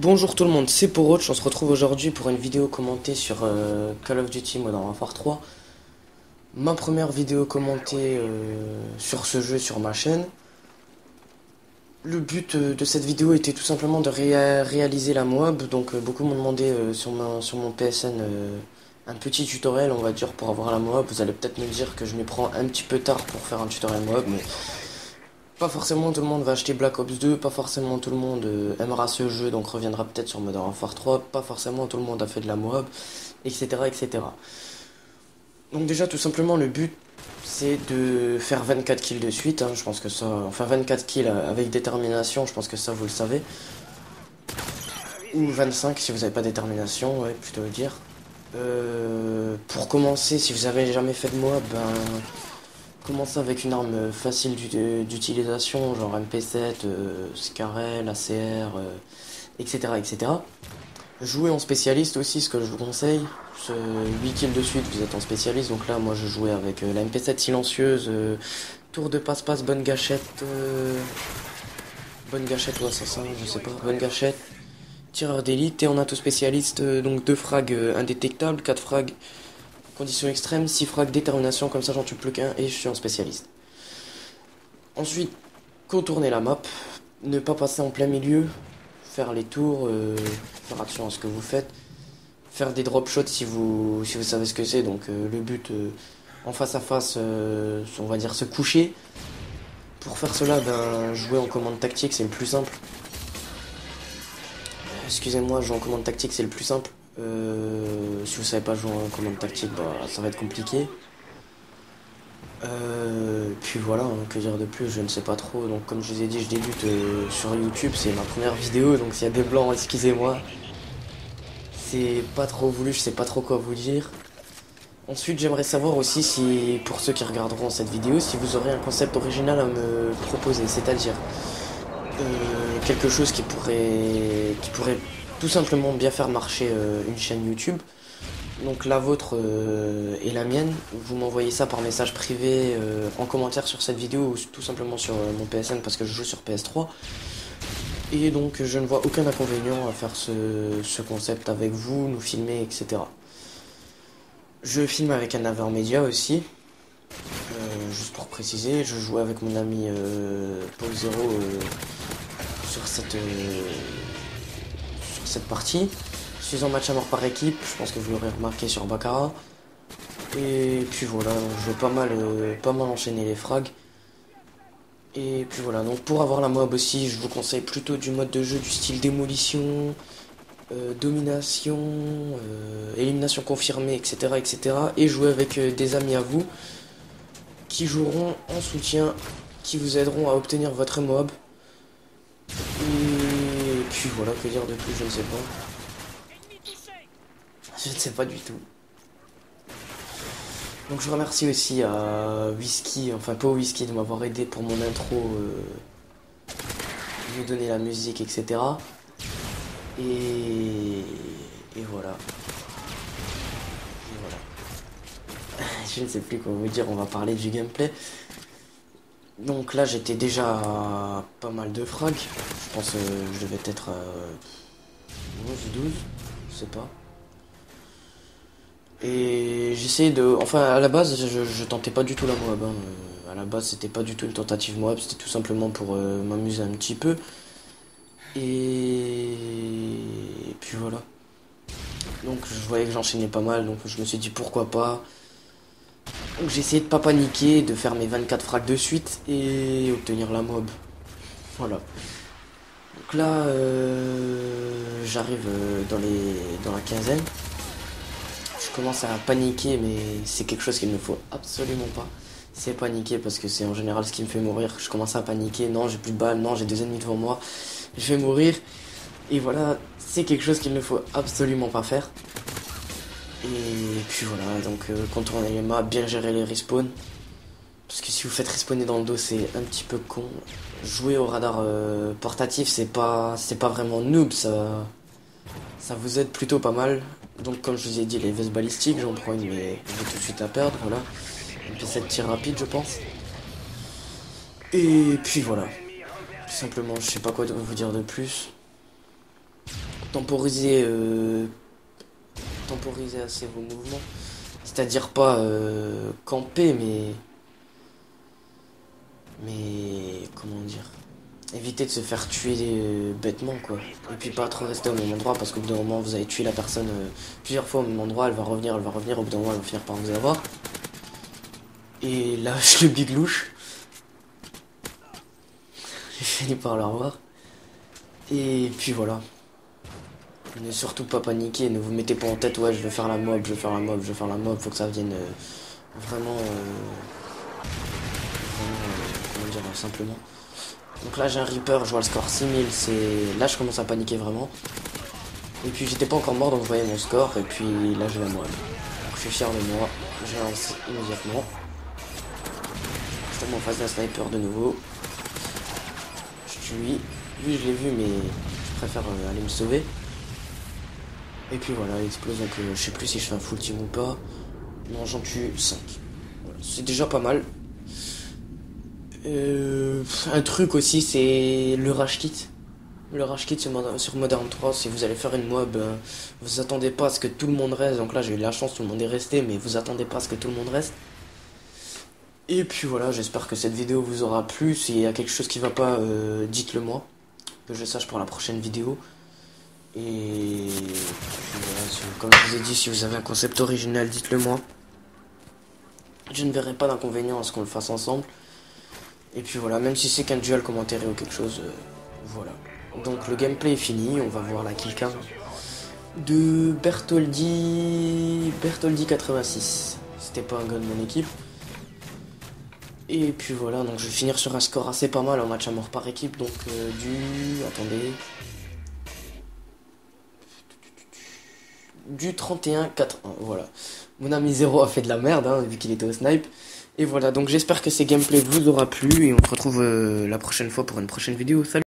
Bonjour tout le monde, c'est Poroch, on se retrouve aujourd'hui pour une vidéo commentée sur Call of Duty Modern Warfare 3. Ma première vidéo commentée sur ce jeu sur ma chaîne. Le but de cette vidéo était tout simplement de réaliser la Moab, donc beaucoup m'ont demandé sur mon PSN un petit tutoriel on va dire pour avoir la Moab. Vous allez peut-être me dire que je m'y prends un petit peu tard pour faire un tutoriel Moab, mais pas forcément tout le monde va acheter Black Ops 2, pas forcément tout le monde aimera ce jeu, donc reviendra peut-être sur Modern Warfare 3, pas forcément tout le monde a fait de la Moab, etc. etc. Donc déjà tout simplement le but c'est de faire 24 kills de suite, hein, je pense que ça, enfin 24 kills avec détermination, je pense que ça vous le savez. Ou 25 si vous n'avez pas détermination, ouais plutôt le dire. Pour commencer, si vous avez jamais fait de Moab, ben commencez avec une arme facile d'utilisation, genre MP7, Scarel, ACR, etc., etc. Jouez en spécialiste aussi, ce que je vous conseille. 8 kills de suite, vous êtes en spécialiste. Donc là, moi, je jouais avec la MP7 silencieuse, tour de passe-passe, bonne gâchette, ou assassin, je sais pas, bonne gâchette, tireur d'élite et en auto spécialiste, donc 2 frags indétectables, 4 frags conditions extrêmes, 6 frags détermination, comme ça j'en tue plus qu'un et je suis en spécialiste. Ensuite, contourner la map, ne pas passer en plein milieu, faire les tours, faire attention à ce que vous faites, faire des drop shots si vous savez ce que c'est, donc le but en face à face, on va dire se coucher. Pour faire cela, ben, jouer en commande tactique c'est le plus simple. Excusez-moi, jouer en commande tactique c'est le plus simple. Si vous savez pas jouer en commande tactique, bah, ça va être compliqué. Puis voilà, hein, que dire de plus, je ne sais pas trop. Donc comme je vous ai dit, je débute sur YouTube, c'est ma première vidéo, donc s'il y a des blancs, excusez-moi. C'est pas trop voulu, je sais pas trop quoi vous dire. Ensuite, j'aimerais savoir aussi si, pour ceux qui regarderont cette vidéo, si vous aurez un concept original à me proposer, c'est-à-dire quelque chose qui pourrait tout simplement bien faire marcher une chaîne YouTube. Donc la vôtre et la mienne, vous m'envoyez ça par message privé en commentaire sur cette vidéo ou tout simplement sur mon PSN parce que je joue sur PS3. Et donc je ne vois aucun inconvénient à faire ce concept avec vous, nous filmer, etc. Je filme avec un Avermedia aussi, juste pour préciser, je joue avec mon ami Paul Zero sur cette partie. Je suis en match à mort par équipe, je pense que vous l'aurez remarqué sur Baccarat. Et puis voilà, je veux pas mal enchaîner les frags. Et puis voilà, donc pour avoir la mob aussi, je vous conseille plutôt du mode de jeu du style démolition, domination, élimination confirmée, etc., etc. Et jouer avec des amis à vous qui joueront en soutien, qui vous aideront à obtenir votre mob. Et puis voilà, que dire de plus, je ne sais pas. Je ne sais pas du tout. Donc je remercie aussi à Whisky, enfin pas Whisky de m'avoir aidé pour mon intro, me donner la musique, etc. Et voilà. Et voilà. Je ne sais plus quoi vous dire, on va parler du gameplay. Donc là j'étais déjà à pas mal de frags. Je pense que je devais être 11, 12, je sais pas. Et j'essayais de... Enfin, à la base, je tentais pas du tout la Moab. Hein. À la base, c'était pas du tout une tentative Moab, c'était tout simplement pour m'amuser un petit peu. Et puis voilà. Donc je voyais que j'enchaînais pas mal, donc je me suis dit pourquoi pas. Donc j'ai essayé de pas paniquer, de faire mes 24 frags de suite et obtenir la Moab. Voilà. Donc là, j'arrive dans la quinzaine. Je commence à paniquer, mais c'est quelque chose qu'il ne faut absolument pas. C'est paniquer parce que c'est en général ce qui me fait mourir. Je commence à paniquer, non j'ai plus de balles, non j'ai 2 ennemis devant moi, je vais mourir. Et voilà, c'est quelque chose qu'il ne faut absolument pas faire. Et puis voilà, donc contourner les maps, bien gérer les respawns. Parce que si vous faites respawner dans le dos, c'est un petit peu con. Jouer au radar portatif, c'est pas vraiment noob, ça vous aide plutôt pas mal. Donc comme je vous ai dit, les vestes balistiques, j'en prends une mais je vais tout de suite à perdre, voilà. Et puis cette tir rapide je pense. Et puis voilà. Tout simplement, je sais pas quoi vous dire de plus. temporiser, temporiser assez vos mouvements. C'est-à-dire pas camper, mais comment dire, éviter de se faire tuer bêtement quoi. Et puis pas trop rester au même endroit parce qu'au bout d'un moment vous avez tué la personne plusieurs fois au même endroit, elle va revenir, au bout d'un moment elle va finir par vous avoir. Et là je le biglouche. J'ai fini par le revoir. Et puis voilà. Ne surtout pas paniquer, ne vous mettez pas en tête ouais je veux faire la mob, je veux faire la mob, je veux faire la mob, faut que ça vienne vraiment, comment dire simplement. Donc là j'ai un Reaper, je vois le score 6000, là je commence à paniquer vraiment. Et puis j'étais pas encore mort donc je voyais mon score et puis là j'ai la moelle. Donc je suis fier de moi, je lance immédiatement. Je tombe en face d'un sniper de nouveau. Je tue, lui je l'ai vu mais je préfère aller me sauver. Et puis voilà, il explose donc je sais plus si je fais un full team ou pas. Non j'en tue 5. Voilà, c'est déjà pas mal. Un truc aussi c'est le rage kit. Le rage kit sur Modern 3, si vous allez faire une mob, vous attendez pas à ce que tout le monde reste. Donc là j'ai eu la chance, tout le monde est resté, mais vous attendez pas à ce que tout le monde reste. Et puis voilà, j'espère que cette vidéo vous aura plu. S'il y a quelque chose qui va pas, dites-le moi, que je sache pour la prochaine vidéo. Et voilà, comme je vous ai dit, si vous avez un concept original, dites-le moi. Je ne verrai pas d'inconvénient à ce qu'on le fasse ensemble. Et puis voilà, même si c'est qu'un duel commentaire ou quelque chose, voilà. Donc le gameplay est fini, on va voir la killcam de Bertoldi 86. C'était pas un gars de mon équipe. Et puis voilà, donc je vais finir sur un score assez pas mal en match à mort par équipe. Donc attendez. Du 31-4-1, voilà. Mon ami Zero a fait de la merde, hein, vu qu'il était au snipe. Et voilà, donc j'espère que ces gameplays vous aura plu. Et on se retrouve la prochaine fois pour une prochaine vidéo. Salut!